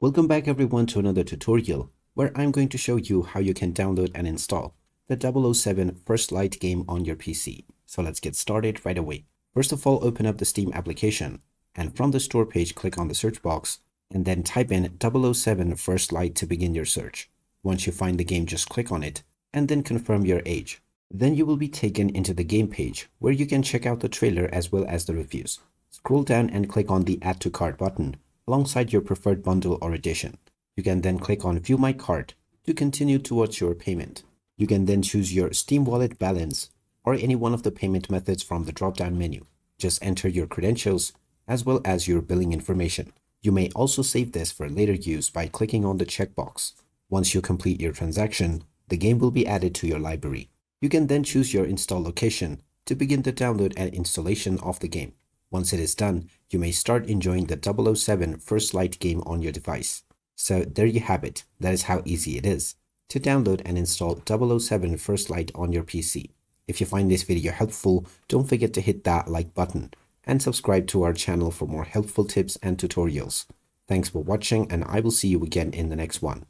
Welcome back everyone to another tutorial where I'm going to show you how you can download and install the 007 First Light game on your PC. So let's get started right away. First of all, open up the Steam application and from the store page click on the search box and then type in 007 First Light to begin your search. Once you find the game, just click on it and then confirm your age. Then you will be taken into the game page where you can check out the trailer as well as the reviews. Scroll down and click on the Add to Cart button alongside your preferred bundle or edition. You can then click on View My Cart to continue towards your payment. You can then choose your Steam Wallet balance or any one of the payment methods from the drop-down menu. Just enter your credentials as well as your billing information. You may also save this for later use by clicking on the checkbox. Once you complete your transaction, the game will be added to your library. You can then choose your install location to begin the download and installation of the game. Once it is done, you may start enjoying the 007 First Light game on your device. So there you have it. That is how easy it is to download and install 007 First Light on your PC. If you find this video helpful, don't forget to hit that like button and subscribe to our channel for more helpful tips and tutorials. Thanks for watching, and I will see you again in the next one.